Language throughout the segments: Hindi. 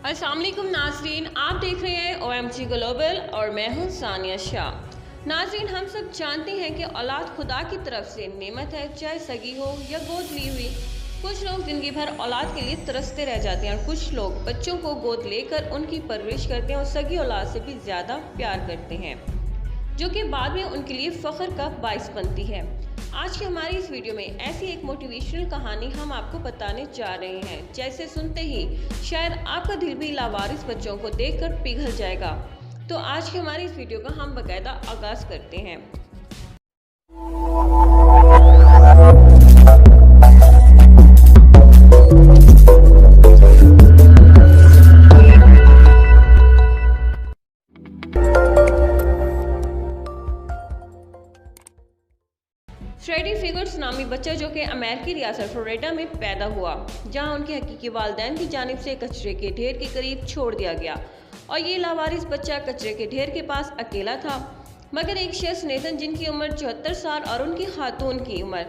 अस्सलाम वालेकुम नाज़रीन, आप देख रहे हैं OMG ग्लोबल और मैं हूं सानिया शाह। नाज़रीन, हम सब जानते हैं कि औलाद खुदा की तरफ से नेमत है, चाहे सगी हो या गोद ली हुई। कुछ लोग ज़िंदगी भर औलाद के लिए तरसते रह जाते हैं और कुछ लोग बच्चों को गोद लेकर उनकी परवरिश करते हैं और सगी औलाद से भी ज़्यादा प्यार करते हैं, जो कि बाद में उनके लिए फ़ख्र का बाइस बनती है। आज की हमारी इस वीडियो में ऐसी एक मोटिवेशनल कहानी हम आपको बताने जा रहे हैं, जैसे सुनते ही शायद आपका दिल भी लावारिस बच्चों को देखकर पिघल जाएगा। तो आज की हमारी इस वीडियो का हम बाकायदा आगाज करते हैं। फ्रेडी फिगर्स नामी बच्चा जो कि अमेरिकी रियासत फ्लोरिडा में पैदा हुआ, जहां उनके हकीकी वालिदैन की जानिब से कचरे के ढेर के करीब छोड़ दिया गया और ये लावारिस बच्चा कचरे के ढेर के पास अकेला था। मगर एक शख्स नेथन, जिनकी उम्र 74 साल और उनकी खातून की उम्र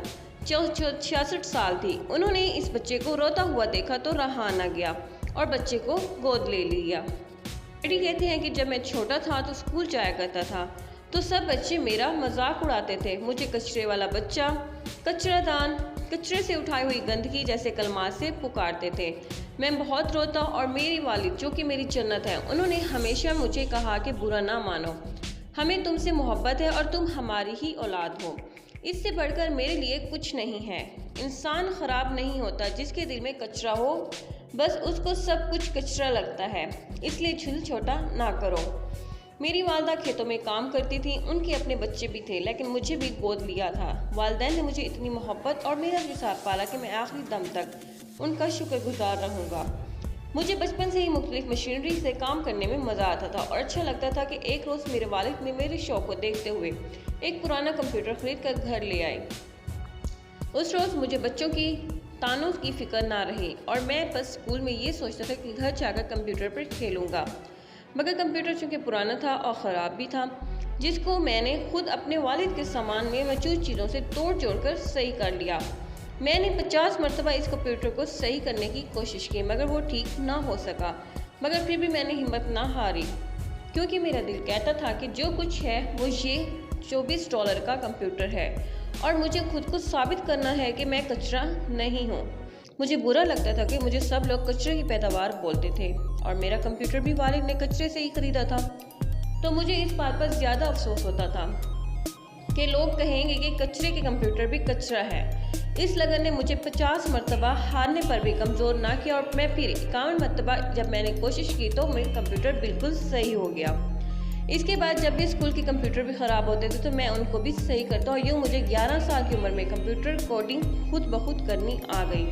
66 साल थी, उन्होंने इस बच्चे को रोता हुआ देखा तो रहा न गया और बच्चे को गोद ले लिया। फ्रेडी कहते हैं कि जब मैं छोटा था तो स्कूल जाया करता था तो सब बच्चे मेरा मजाक उड़ाते थे। मुझे कचरे वाला बच्चा, कचरादान, कचरे से उठाई हुई गंदगी जैसे कलमात से पुकारते थे। मैं बहुत रोता और मेरी वालिद, जो कि मेरी जन्नत है, उन्होंने हमेशा मुझे कहा कि बुरा ना मानो, हमें तुमसे मोहब्बत है और तुम हमारी ही औलाद हो। इससे बढ़कर मेरे लिए कुछ नहीं है। इंसान ख़राब नहीं होता, जिसके दिल में कचरा हो बस उसको सब कुछ कचरा लगता है, इसलिए दिल छोटा ना करो। मेरी वालदा खेतों में काम करती थी, उनके अपने बच्चे भी थे, लेकिन मुझे भी गोद लिया था। वालिदैन ने मुझे इतनी मोहब्बत और मेरा विसार पाला कि मैं आखिरी दम तक उनका शुक्रगुजार रहूँगा। मुझे बचपन से ही मुख्तलिफ मशीनरी से काम करने में मज़ा आता था और अच्छा लगता था कि एक रोज़ मेरे वालिद ने मेरे शौक़ को देखते हुए एक पुराना कंप्यूटर खरीद कर घर ले आए। उस रोज़ मुझे बच्चों की तानों की फ़िक्र ना रही और मैं बस स्कूल में ये सोचता था कि घर जाकर कंप्यूटर पर खेलूँगा। मगर कंप्यूटर चूँकि पुराना था और ख़राब भी था, जिसको मैंने खुद अपने वालिद के सामान में मौजूद चीज़ों से तोड़ जोड़ कर सही कर लिया। मैंने 50 मरतबा इस कंप्यूटर को सही करने की कोशिश की, मगर वो ठीक ना हो सका। मगर फिर भी मैंने हिम्मत ना हारी, क्योंकि मेरा दिल कहता था कि जो कुछ है वो ये $24 का कंप्यूटर है और मुझे खुद को साबित करना है कि मैं कचरा नहीं हूँ। मुझे बुरा लगता था कि मुझे सब लोग कचरे की पैदावार बोलते थे और मेरा कंप्यूटर भी वालिद ने कचरे से ही खरीदा था। तो मुझे इस बात पर ज़्यादा अफसोस होता था कि लोग कहेंगे कि कचरे के कंप्यूटर भी कचरा है। इस लगन ने मुझे 50 मरतबा हारने पर भी कमज़ोर ना किया और मैं फिर 51 मरतबा जब मैंने कोशिश की तो मेरा कंप्यूटर बिल्कुल सही हो गया। इसके बाद जब भी स्कूल के कंप्यूटर भी ख़राब होते थे तो मैं उनको भी सही करता और यूँ मुझे 11 साल की उम्र में कंप्यूटर कोडिंग खुद ब खुद करनी आ गई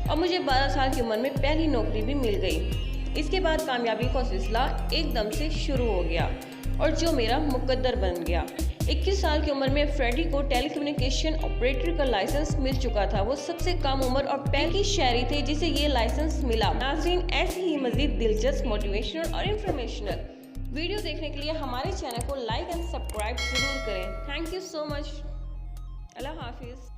और मुझे 12 साल की उम्र में पहली नौकरी भी मिल गई। इसके बाद कामयाबी का सिलसिला एकदम से शुरू हो गया और जो मेरा मुकद्दर बन गया। 21 साल की उम्र में फ्रेडी को टेलीकम्युनिकेशन ऑपरेटर का लाइसेंस मिल चुका था। वो सबसे कम उम्र और पहली शहरी थे जिसे ये लाइसेंस मिला। नाज़रीन, ऐसी ही मज़ीद दिलचस्प, मोटिवेशनल और इंफॉर्मेशनल वीडियो देखने के लिए हमारे चैनल को लाइक एंड सब्सक्राइब ज़रूर करें। Thank you so much. अल्लाह हाफिज़।